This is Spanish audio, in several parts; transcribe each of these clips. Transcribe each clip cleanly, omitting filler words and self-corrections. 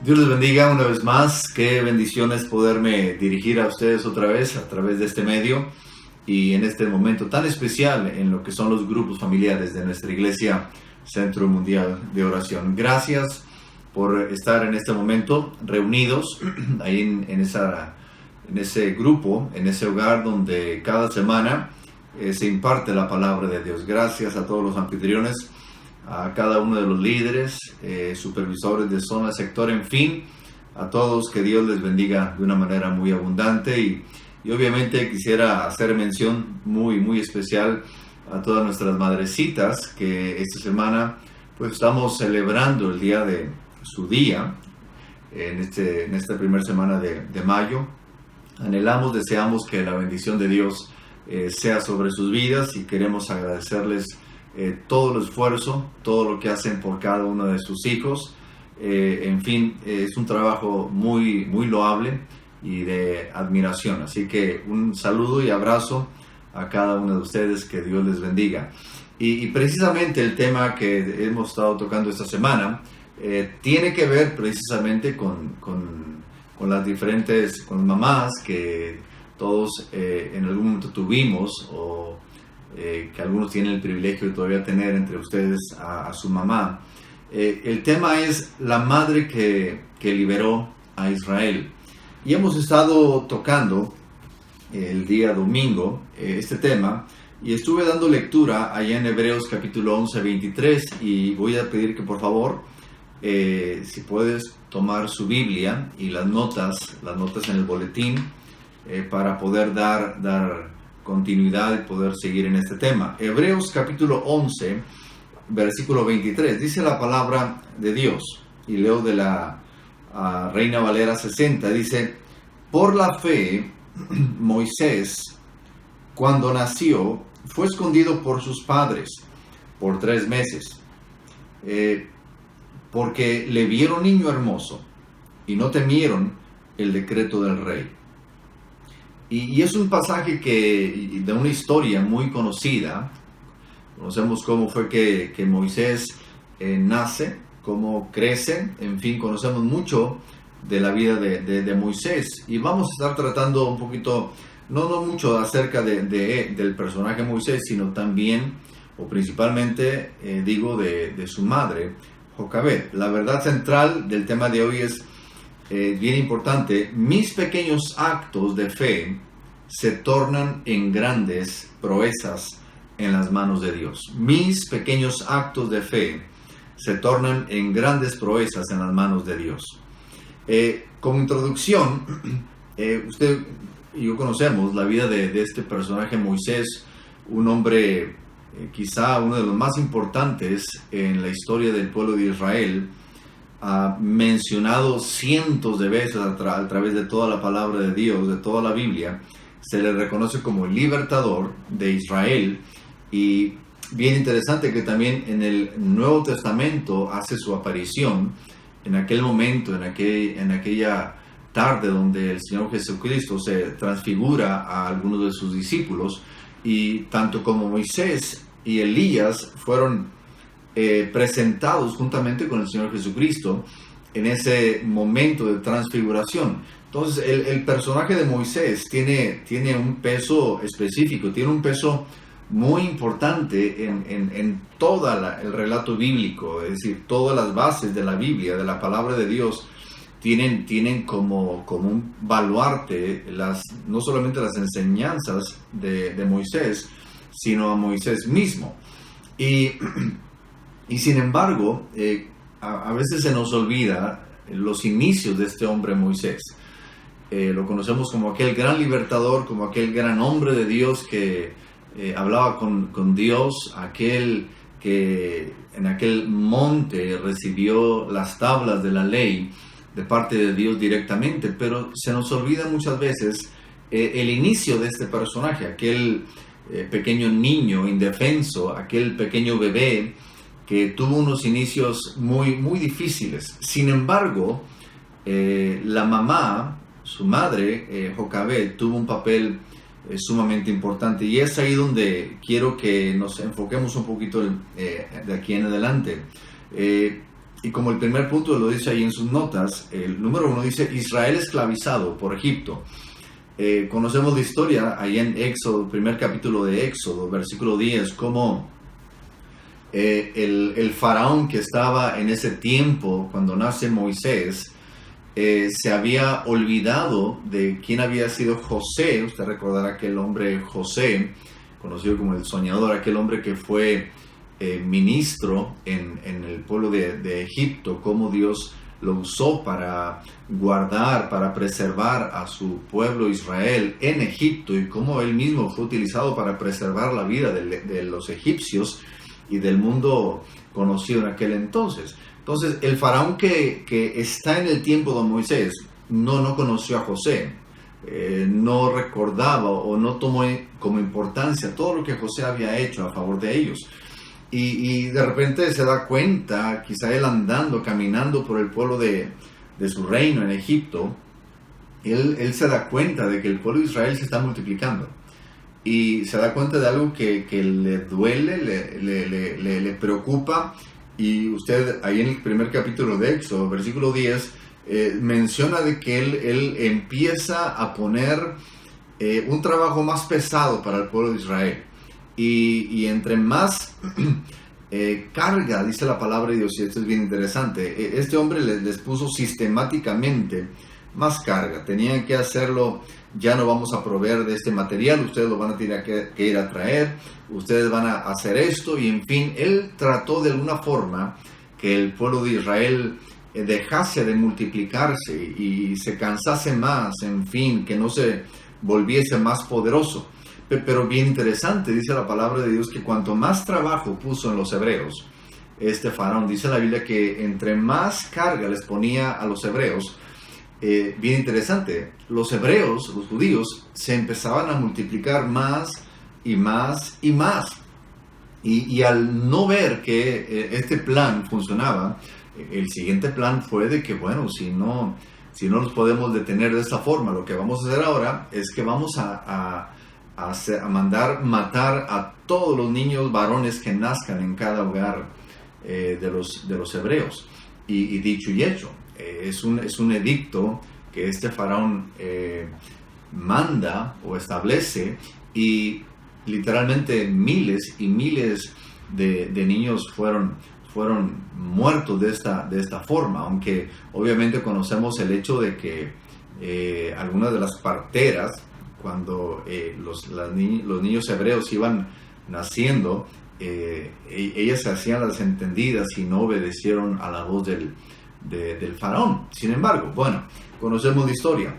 Dios les bendiga una vez más. Qué bendiciones poderme dirigir a ustedes otra vez a través de este medio y en este momento tan especial en lo que son los grupos familiares de nuestra iglesia Centro Mundial de Oración. Gracias por estar en este momento reunidos ahí en ese grupo, en ese hogar donde cada semana se imparte la palabra de Dios. Gracias a todos los anfitriones, a cada uno de los líderes, supervisores de zona, sector, en fin, a todos, que Dios les bendiga de una manera muy abundante. Y obviamente quisiera hacer mención muy especial a todas nuestras madrecitas, que esta semana pues estamos celebrando el día de su día, en esta primera semana de mayo. Anhelamos, deseamos que la bendición de Dios sea sobre sus vidas, y queremos agradecerles todo el esfuerzo, todo lo que hacen por cada uno de sus hijos. En fin, es un trabajo muy loable y de admiración. Así que un saludo y abrazo a cada uno de ustedes, que Dios les bendiga. Y precisamente el tema que hemos estado tocando esta semana tiene que ver precisamente con las diferentes, con mamás que todos en algún momento tuvimos, o que algunos tienen el privilegio de todavía tener entre ustedes a su mamá. El tema es la madre que liberó a Israel. Y hemos estado tocando el día domingo este tema, y estuve dando lectura allá en Hebreos capítulo 11, 23, y voy a pedir que por favor, si puedes tomar su Biblia y las notas en el boletín, para poder dar continuidad y poder seguir en este tema. Hebreos capítulo 11, versículo 23, dice la palabra de Dios, y leo de la Reina Valera 60, dice: por la fe, Moisés, cuando nació, fue escondido por sus padres por 3 meses, porque le vieron niño hermoso y no temieron el decreto del rey. Y es un pasaje de una historia muy conocida. Conocemos cómo fue que Moisés nace, cómo crece, en fin, conocemos mucho de la vida de Moisés. Y vamos a estar tratando un poquito, no mucho acerca del personaje Moisés, sino también, o principalmente, de su madre, Jocabed. La verdad central del tema de hoy es bien importante: mis pequeños actos de fe se tornan en grandes proezas en las manos de Dios. Mis pequeños actos de fe se tornan en grandes proezas en las manos de Dios. Como introducción, usted y yo conocemos la vida de este personaje Moisés, un hombre quizá uno de los más importantes en la historia del pueblo de Israel, mencionado cientos de veces a través de toda la palabra de Dios, de toda la Biblia. Se le reconoce como el libertador de Israel. Y bien interesante que también en el Nuevo Testamento hace su aparición en aquel momento, en aquella tarde donde el Señor Jesucristo se transfigura a algunos de sus discípulos, y tanto como Moisés y Elías fueron presentados juntamente con el Señor Jesucristo en ese momento de transfiguración. Entonces el personaje de Moisés tiene un peso específico, tiene un peso muy importante en todo el relato bíblico. Es decir, todas las bases de la Biblia, de la palabra de Dios, tienen como un baluarte no solamente las enseñanzas de Moisés, sino a Moisés mismo. Y sin embargo, a veces se nos olvida los inicios de este hombre Moisés. Lo conocemos como aquel gran libertador, como aquel gran hombre de Dios que hablaba con Dios, aquel que en aquel monte recibió las tablas de la ley de parte de Dios directamente. Pero se nos olvida muchas veces el inicio de este personaje, aquel pequeño niño indefenso, aquel pequeño bebé que tuvo unos inicios muy difíciles. Sin embargo, la mamá, su madre, Jocabed, tuvo un papel sumamente importante, y es ahí donde quiero que nos enfoquemos un poquito de aquí en adelante. Y como el primer punto lo dice ahí en sus notas, el número 1 dice Israel esclavizado por Egipto. Conocemos la historia ahí en Éxodo, primer capítulo de Éxodo, versículo 10, como el faraón que estaba en ese tiempo cuando nace Moisés, se había olvidado de quién había sido José. Usted recordará aquel hombre José, conocido como el soñador, aquel hombre que fue ministro en el pueblo de Egipto, cómo Dios lo usó para guardar, para preservar a su pueblo Israel en Egipto, y cómo él mismo fue utilizado para preservar la vida de los egipcios y del mundo conocido en aquel entonces. Entonces, el faraón que está en el tiempo de Moisés no conoció a José, no recordaba o no tomó como importancia todo lo que José había hecho a favor de ellos. Y de repente se da cuenta, quizá él andando, caminando por el pueblo de su reino en Egipto, él se da cuenta de que el pueblo de Israel se está multiplicando. Y se da cuenta de algo que le duele, le preocupa. Y usted ahí en el primer capítulo de Éxodo, versículo 10, menciona de que él empieza a poner un trabajo más pesado para el pueblo de Israel. Y entre más carga, dice la palabra de Dios, y esto es bien interesante, este hombre les puso sistemáticamente más carga. Tenían que hacerlo. Ya no vamos a proveer de este material, ustedes lo van a tener que ir a traer, ustedes van a hacer esto, y en fin, él trató de alguna forma que el pueblo de Israel dejase de multiplicarse y se cansase más, en fin, que no se volviese más poderoso. Pero bien interesante, dice la palabra de Dios, que cuanto más trabajo puso en los hebreos, este faraón, dice la Biblia que entre más carga les ponía a los hebreos, bien interesante, los hebreos, los judíos, se empezaban a multiplicar más y más y más. Y al no ver que este plan funcionaba, el siguiente plan fue de que, bueno, si no los podemos detener de esta forma, lo que vamos a hacer ahora es que vamos a mandar matar a todos los niños varones que nazcan en cada hogar de los hebreos. Y dicho y hecho, es un edicto que este faraón manda o establece, y literalmente miles y miles de niños fueron muertos de esta forma, aunque obviamente conocemos el hecho de que algunas de las parteras, cuando los niños hebreos iban naciendo, ellas se hacían las entendidas y no obedecieron a la voz del faraón. Sin embargo, bueno, conocemos la historia.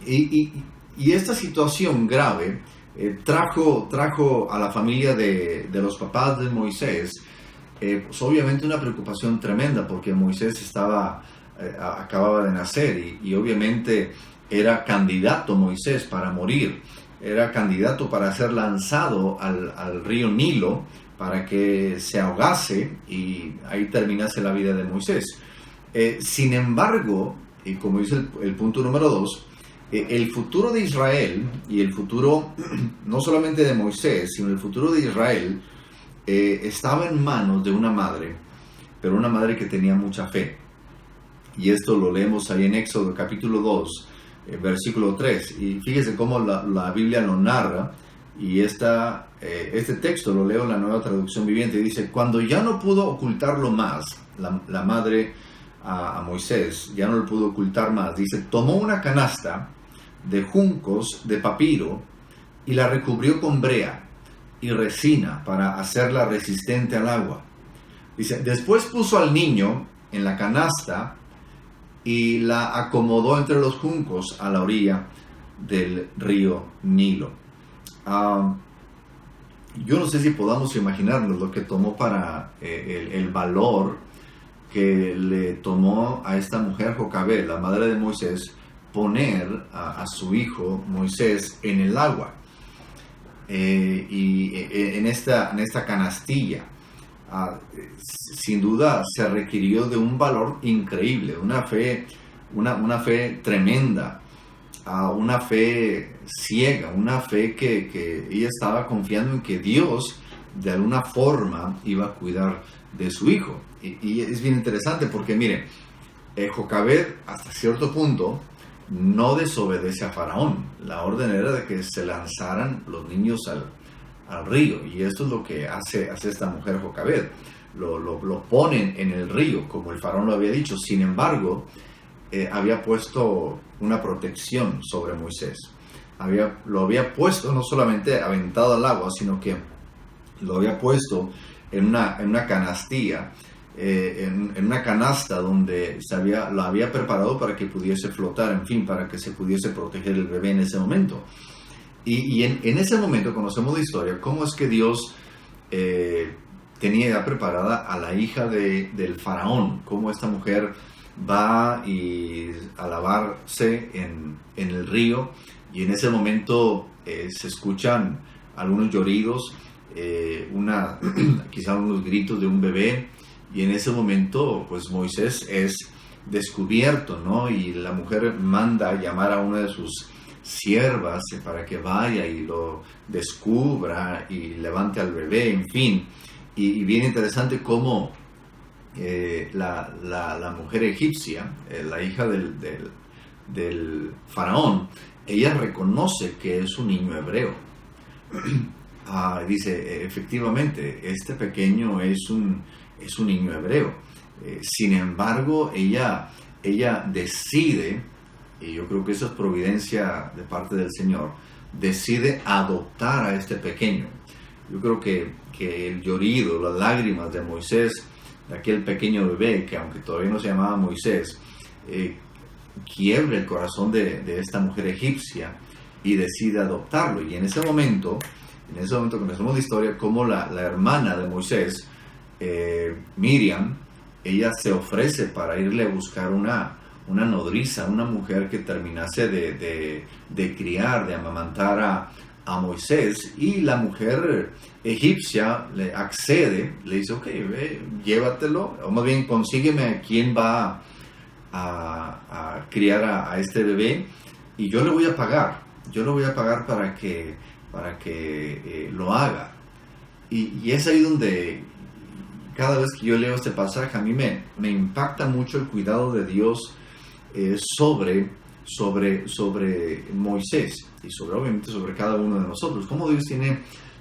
Y esta situación grave trajo a la familia de los papás de Moisés, pues obviamente una preocupación tremenda, porque Moisés acababa de nacer y obviamente era candidato Moisés para morir, era candidato para ser lanzado al río Nilo para que se ahogase y ahí terminase la vida de Moisés. Sin embargo, y como dice el punto número 2, el futuro de Israel y el futuro no solamente de Moisés, sino el futuro de Israel estaba en manos de una madre, pero una madre que tenía mucha fe. Y esto lo leemos ahí en Éxodo capítulo 2, versículo 3. Y fíjese cómo la Biblia lo narra. Y este texto lo leo en la Nueva Traducción Viviente. Dice: cuando ya no pudo ocultarlo más, la madre a Moisés ya no lo pudo ocultar más, dice, tomó una canasta de juncos de papiro y la recubrió con brea y resina para hacerla resistente al agua. Dice, después puso al niño en la canasta y la acomodó entre los juncos a la orilla del río Nilo. Yo no sé si podamos imaginarnos lo que tomó para el valor que le tomó a esta mujer Jocabed, la madre de Moisés, poner a su hijo Moisés en el agua y en esta canastilla. Sin duda se requirió de un valor increíble, una fe tremenda, una fe ciega, una fe que ella estaba confiando en que Dios de alguna forma iba a cuidar de su hijo. Y es bien interesante porque, mire, Jocabed hasta cierto punto no desobedece a Faraón. La orden era de que se lanzaran los niños al río, y esto es lo que hace esta mujer Jocabed. Lo ponen en el río, como el Faraón lo había dicho. Sin embargo, había puesto una protección sobre Moisés. Lo había puesto, no solamente aventado al agua, sino que lo había puesto en una canastilla, en una canasta donde lo había preparado para que pudiese flotar, en fin, para que se pudiese proteger el bebé en ese momento. Y en ese momento conocemos la historia, cómo es que Dios tenía ya preparada a la hija del faraón, cómo esta mujer va a lavarse en el río, y en ese momento se escuchan algunos lloridos, quizá unos gritos de un bebé, y en ese momento pues Moisés es descubierto, ¿no? Y la mujer manda a llamar a una de sus siervas para que vaya y lo descubra y levante al bebé, en fin. Y bien interesante cómo la mujer egipcia, la hija del faraón, ella reconoce que es un niño hebreo. Dice, efectivamente, este pequeño es un niño hebreo. Sin embargo, ella decide, y yo creo que eso es providencia de parte del Señor, decide adoptar a este pequeño. Yo creo que el llorido, las lágrimas de Moisés, de aquel pequeño bebé, que aunque todavía no se llamaba Moisés, quiebra el corazón de esta mujer egipcia y decide adoptarlo. Y en ese momento conocemos la historia, como la hermana de Moisés, Miriam, ella se ofrece para irle a buscar una nodriza, una mujer que terminase de criar, de amamantar a Moisés, y la mujer egipcia le accede, le dice, ok, ve, llévatelo, o más bien consígueme a quien va a criar a este bebé, y yo le voy a pagar para que lo haga. Y es ahí donde cada vez que yo leo este pasaje, a mí me impacta mucho el cuidado de Dios sobre Moisés, y obviamente sobre cada uno de nosotros. Cómo Dios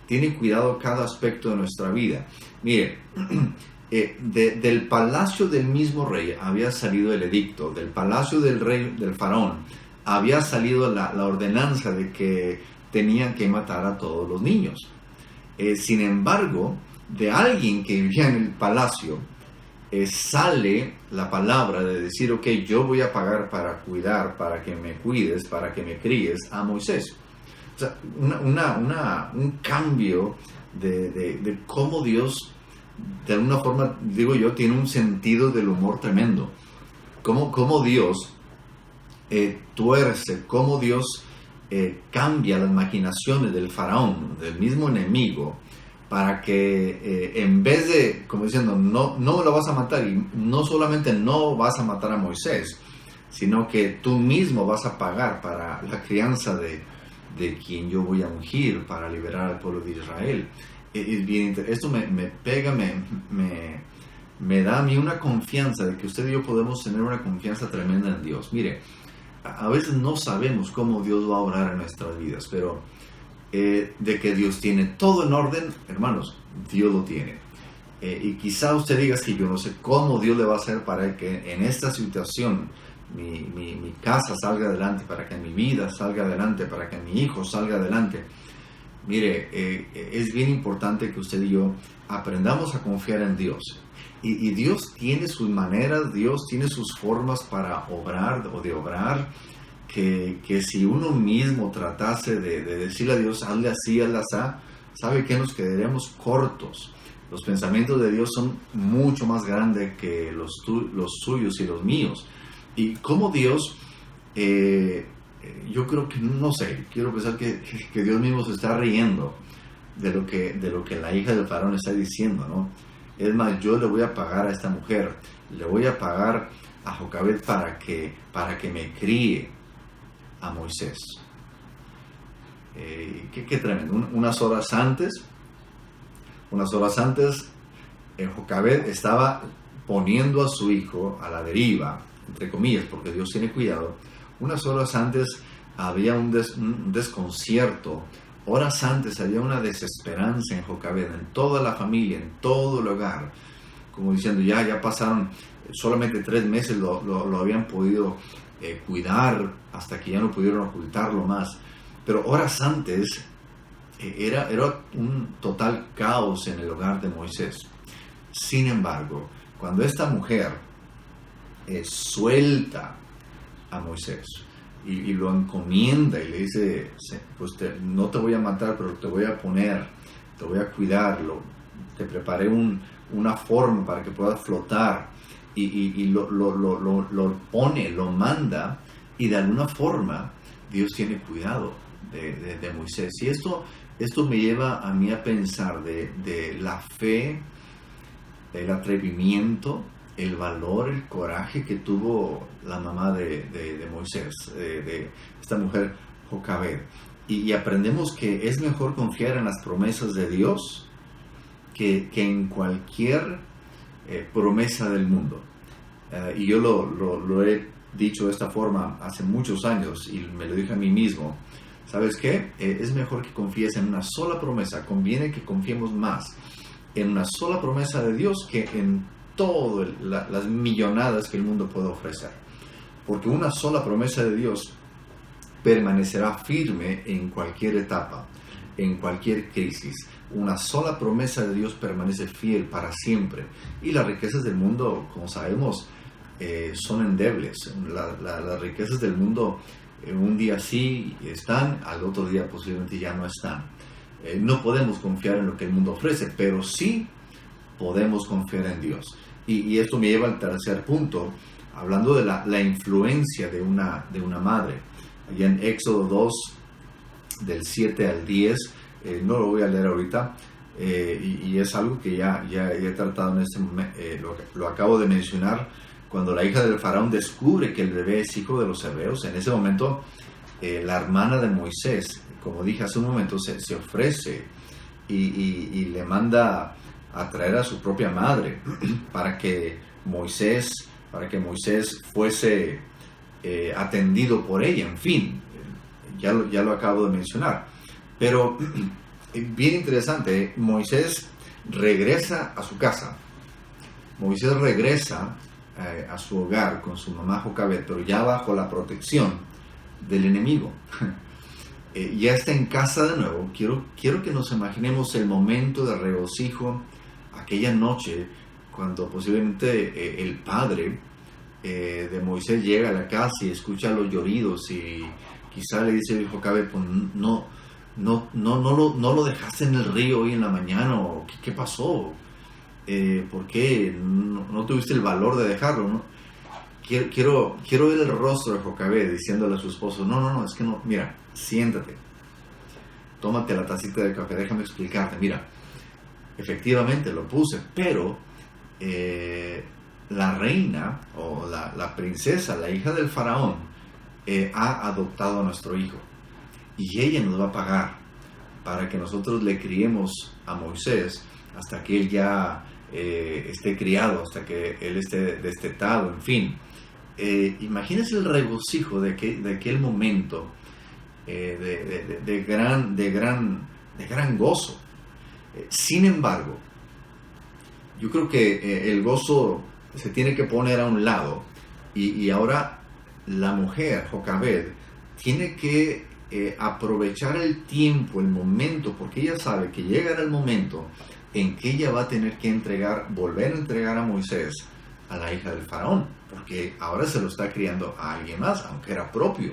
tiene cuidado cada aspecto de nuestra vida. Mire, del palacio del mismo rey había salido el edicto, del palacio del rey, del faraón, había salido la ordenanza de que tenían que matar a todos los niños. Sin embargo, de alguien que vivía en el palacio, sale la palabra de decir, ok, yo voy a pagar para cuidar, para que me cuides, para que me críes a Moisés. O sea, un cambio de cómo Dios, de alguna forma, digo yo, tiene un sentido del humor tremendo. Cómo Dios tuerce, cómo Dios cambia las maquinaciones del faraón, del mismo enemigo, para que en vez de, como diciendo, no lo vas a matar, y no solamente no vas a matar a Moisés, sino que tú mismo vas a pagar para la crianza de quien yo voy a ungir para liberar al pueblo de Israel. Es bien, esto me pega, me da a mí una confianza de que usted y yo podemos tener una confianza tremenda en Dios. Mire, a veces no sabemos cómo Dios va a obrar en nuestras vidas, pero de que Dios tiene todo en orden, hermanos, Dios lo tiene. Y quizá usted diga que yo no sé cómo Dios le va a hacer para que en esta situación mi casa salga adelante, para que mi vida salga adelante, para que mi hijo salga adelante. Mire, es bien importante que usted y yo aprendamos a confiar en Dios. Y Dios tiene sus maneras, Dios tiene sus formas para obrar o de obrar, que si uno mismo tratase de decirle a Dios, hazle así, hazle así, sabe que nos quedaríamos cortos. Los pensamientos de Dios son mucho más grandes que los suyos y los míos. Y como Dios, yo creo que, no sé, quiero pensar que Dios mismo se está riendo de lo que la hija del faraón está diciendo, ¿no? Es más, yo le voy a pagar a esta mujer, le voy a pagar a Jocabed para que me críe a Moisés. Qué tremendo. Unas horas antes Jocabed estaba poniendo a su hijo a la deriva, entre comillas, porque Dios tiene cuidado. Unas horas antes había un desconcierto, horas antes había una desesperanza en Jocabed, en toda la familia, en todo el hogar, como diciendo, ya pasaron solamente 3 meses, lo habían podido cuidar hasta que ya no pudieron ocultarlo más. Pero horas antes era un total caos en el hogar de Moisés. Sin embargo, cuando esta mujer suelta a Moisés y lo encomienda y le dice, pues no te voy a matar, pero te voy a poner, te voy a cuidar, te preparé una forma para que puedas flotar, y lo pone, lo manda, y de alguna forma Dios tiene cuidado de Moisés. Y esto me lleva a mí a pensar de la fe, el atrevimiento, el valor, el coraje que tuvo la mamá de Moisés, de esta mujer Jocabed. Y aprendemos que es mejor confiar en las promesas de Dios que en cualquier promesa del mundo. Y yo lo he dicho de esta forma hace muchos años y me lo dije a mí mismo. ¿Sabes qué? Es mejor que confíes en una sola promesa. Conviene que confiemos más en una sola promesa de Dios que en todas las millonadas que el mundo puede ofrecer. Porque una sola promesa de Dios permanecerá firme en cualquier etapa, en cualquier crisis. Una sola promesa de Dios permanece fiel para siempre. Y las riquezas del mundo, como sabemos, son endebles. Las riquezas del mundo un día sí están, al otro día posiblemente ya no están. No podemos confiar en lo que el mundo ofrece, pero sí podemos confiar en Dios. Y esto me lleva al tercer punto, hablando de la influencia de una madre. Allá en Éxodo 2, del 7 al 10, no lo voy a leer ahorita, y es algo que ya he tratado en este momento, lo acabo de mencionar. Cuando la hija del faraón descubre que el bebé es hijo de los hebreos, en ese momento la hermana de Moisés, como dije hace un momento, se ofrece y le manda a traer a su propia madre para que Moisés fuese atendido por ella. En fin, ya lo acabo de mencionar. Pero bien interesante, Moisés regresa a su casa. Moisés regresa a su hogar con su mamá Jocabed, pero ya bajo la protección del enemigo. Ya está en casa de nuevo. Quiero que nos imaginemos el momento de regocijo aquella noche cuando posiblemente el padre de Moisés llega a la casa y escucha los lloridos y quizá le dice a Jocabed, pues no lo dejaste en el río hoy en la mañana, o ¿qué pasó? ¿Por qué no tuviste el valor de dejarlo? ¿No? Quiero ver el rostro de Jocabed diciéndole a su esposo, no, es que no, mira, siéntate, tómate la tacita de café, déjame explicarte, mira, efectivamente lo puse, pero la reina o la princesa, la hija del faraón, ha adoptado a nuestro hijo y ella nos va a pagar para que nosotros le criemos a Moisés hasta que él ya esté criado, hasta que él esté destetado, en fin. Imagínense el regocijo de aquel momento de gran gozo. Sin embargo, yo creo que el gozo se tiene que poner a un lado y ahora la mujer, Jocabed, tiene que aprovechar el tiempo, el momento, porque ella sabe que llegará el momento en que ella va a tener que volver a entregar a Moisés a la hija del faraón, porque ahora se lo está criando a alguien más, aunque era propio.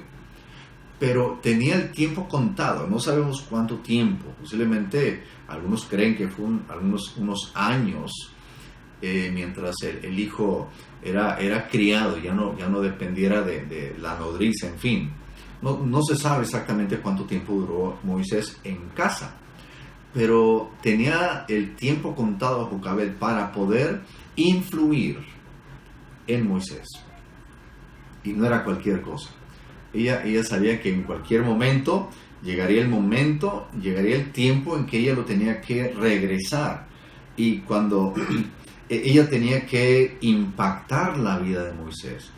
Pero tenía el tiempo contado, no sabemos cuánto tiempo, posiblemente algunos creen que fue unos años, mientras el hijo era criado, ya no dependiera de la nodriza, en fin. No se sabe exactamente cuánto tiempo duró Moisés en casa, pero tenía el tiempo contado a Jocabed para poder influir en Moisés. Y no era cualquier cosa. Ella sabía que en cualquier momento llegaría el tiempo en que ella lo tenía que regresar y cuando ella tenía que impactar la vida de Moisés.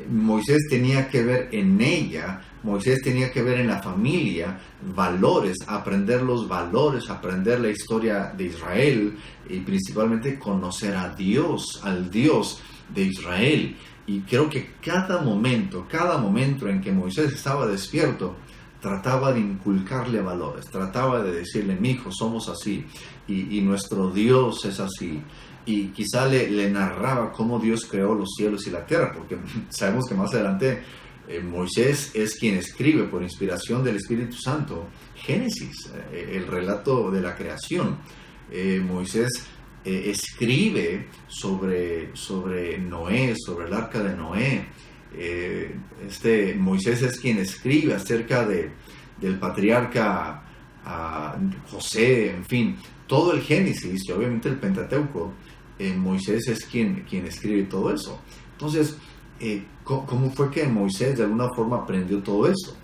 Moisés tenía que ver en ella, Moisés tenía que ver en la familia valores, aprender los valores, aprender la historia de Israel y principalmente conocer a Dios, al Dios de Israel. Y creo que cada momento en que Moisés estaba despierto, trataba de inculcarle valores, trataba de decirle, mi hijo, somos así, y nuestro Dios es así. Y quizá le narraba cómo Dios creó los cielos y la tierra, porque sabemos que más adelante Moisés es quien escribe por inspiración del Espíritu Santo Génesis, el relato de la creación. Moisés escribe sobre Noé, sobre el arca de Noé. Moisés es quien escribe acerca del patriarca José, en fin, todo el Génesis y obviamente el Pentateuco. Moisés es quien escribe todo eso. Entonces, ¿cómo fue que Moisés de alguna forma aprendió todo eso?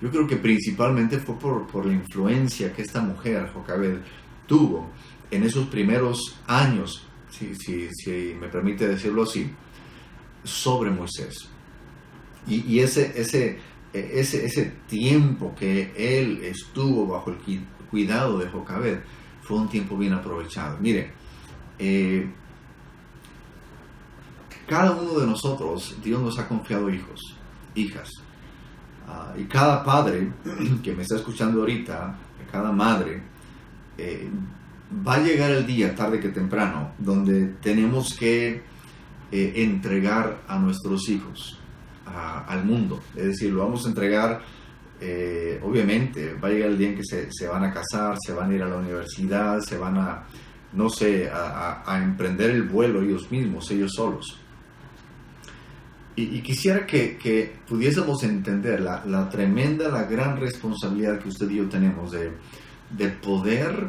Yo creo que principalmente fue por la influencia que esta mujer, Jocabed, tuvo en esos primeros años, si me permite decirlo así, sobre Moisés. Y ese tiempo que él estuvo bajo el cuidado de Jocabed fue un tiempo bien aprovechado. Mire, cada uno de nosotros, Dios nos ha confiado hijos, hijas. Y cada padre que me está escuchando ahorita, cada madre, va a llegar el día, tarde que temprano, donde tenemos que entregar a nuestros hijos al mundo. Es decir, lo vamos a entregar, obviamente, va a llegar el día en que se van a casar, se van a ir a la universidad, se van a, no sé, a emprender el vuelo ellos mismos, ellos solos. Y quisiera que pudiésemos entender la tremenda, la gran responsabilidad que usted y yo tenemos de poder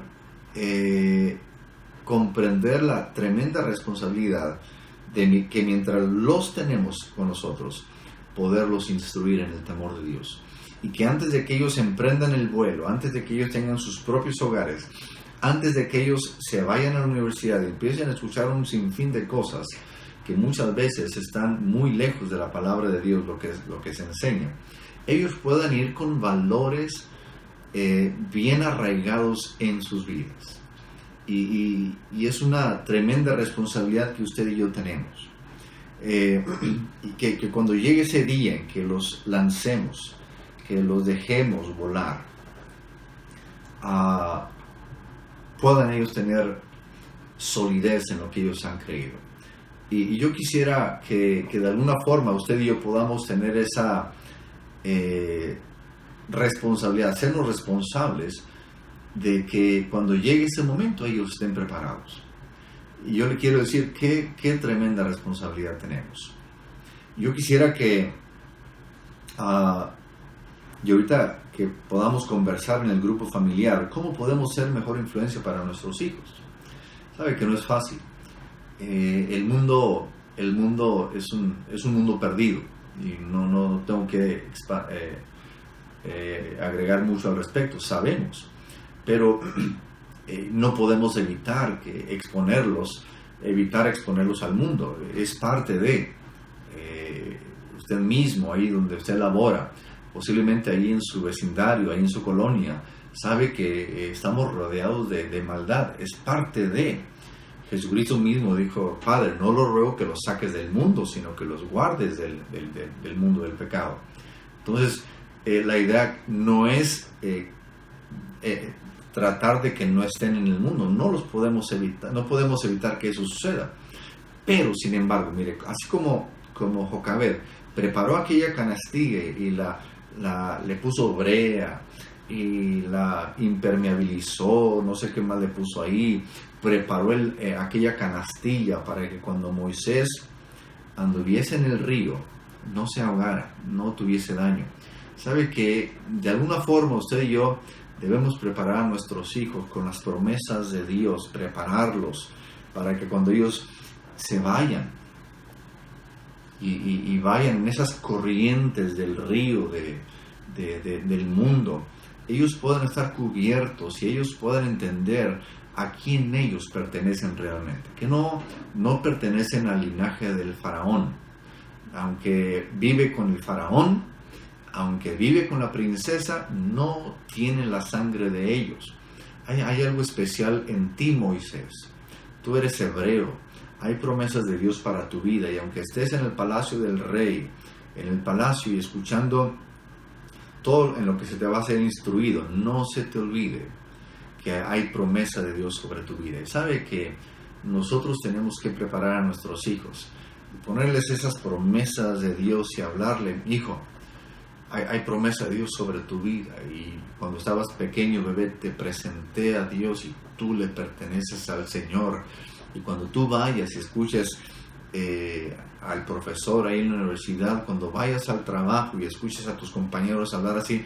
comprender la tremenda responsabilidad de que mientras los tenemos con nosotros, poderlos instruir en el temor de Dios. Y que antes de que ellos emprendan el vuelo, antes de que ellos tengan sus propios hogares, antes de que ellos se vayan a la universidad y empiecen a escuchar un sinfín de cosas que muchas veces están muy lejos de la palabra de Dios, lo que se enseña, ellos puedan ir con valores bien arraigados en sus vidas. Y es una tremenda responsabilidad que usted y yo tenemos. Y que cuando llegue ese día en que los lancemos, que los dejemos volar, puedan ellos tener solidez en lo que ellos han creído. Y yo quisiera que de alguna forma usted y yo podamos tener esa responsabilidad, sernos responsables de que cuando llegue ese momento ellos estén preparados. Y yo le quiero decir qué tremenda responsabilidad tenemos. Yo quisiera que y ahorita que podamos conversar en el grupo familiar, cómo podemos ser mejor influencia para nuestros hijos. Sabe que no es fácil. El mundo es un mundo perdido y no tengo que agregar mucho al respecto, sabemos, pero no podemos evitar exponerlos al mundo. Es parte de usted mismo, ahí donde usted labora, posiblemente ahí en su vecindario, ahí en su colonia, sabe que estamos rodeados de maldad, es parte de. Jesucristo mismo dijo, Padre, no lo ruego que los saques del mundo, sino que los guardes del mundo del pecado. Entonces, la idea no es tratar de que no estén en el mundo, no podemos evitar que eso suceda. Pero, sin embargo, mire, así como Jocabed preparó aquella canastilla y le puso brea y la impermeabilizó, no sé qué más le puso ahí, preparó aquella canastilla para que cuando Moisés anduviese en el río no se ahogara, no tuviese daño. Sabe que de alguna forma usted y yo debemos preparar a nuestros hijos con las promesas de Dios, prepararlos para que cuando ellos se vayan y vayan en esas corrientes del río del mundo, ellos puedan estar cubiertos y ellos puedan entender a quién ellos pertenecen realmente, que no pertenecen al linaje del faraón. Aunque vive con el faraón, aunque vive con la princesa, no tiene la sangre de ellos. Hay algo especial en ti, Moisés. Tú eres hebreo. Hay promesas de Dios para tu vida, y aunque estés en el palacio del rey, en el palacio y escuchando todo en lo que se te va a ser instruido, no se te olvide que hay promesa de Dios sobre tu vida. Y sabe que nosotros tenemos que preparar a nuestros hijos, ponerles esas promesas de Dios y hablarle: hijo, hay promesa de Dios sobre tu vida, y cuando estabas pequeño, bebé, te presenté a Dios y tú le perteneces al Señor. Y cuando tú vayas y escuches al profesor ahí en la universidad, cuando vayas al trabajo y escuches a tus compañeros hablar así,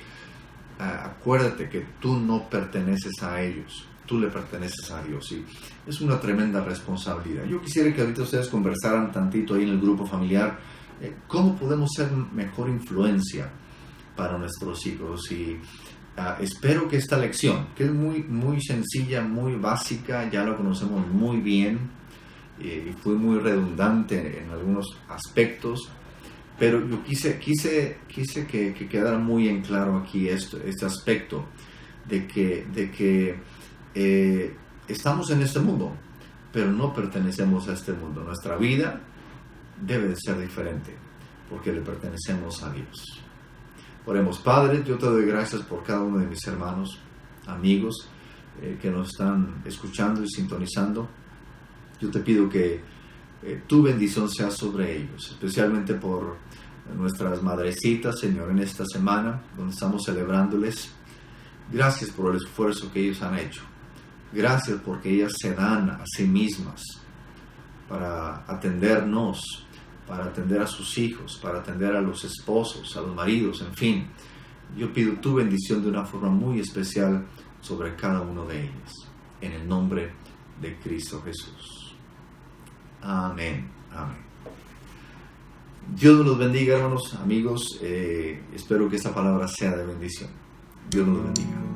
acuérdate que tú no perteneces a ellos, tú le perteneces a Dios. Y es una tremenda responsabilidad. Yo quisiera que ahorita ustedes conversaran tantito ahí en el grupo familiar, cómo podemos ser mejor influencia para nuestros hijos. Y espero que esta lección, que es muy, muy sencilla, muy básica, ya la conocemos muy bien, y fue muy redundante en algunos aspectos, pero yo quise que quedara muy en claro aquí este aspecto de que estamos en este mundo, pero no pertenecemos a este mundo. Nuestra vida debe de ser diferente, porque le pertenecemos a Dios. Oremos. Padre, yo te doy gracias por cada uno de mis hermanos, amigos, que nos están escuchando y sintonizando. Yo te pido que tu bendición sea sobre ellos, especialmente por nuestras madrecitas, Señor, en esta semana, donde estamos celebrándoles. Gracias por el esfuerzo que ellos han hecho. Gracias porque ellas se dan a sí mismas para atendernos, para atender a sus hijos, para atender a los esposos, a los maridos, en fin. Yo pido tu bendición de una forma muy especial sobre cada uno de ellas, en el nombre de Cristo Jesús. Amén. Amén. Dios nos bendiga, hermanos, amigos. Espero que esta palabra sea de bendición. Dios nos bendiga.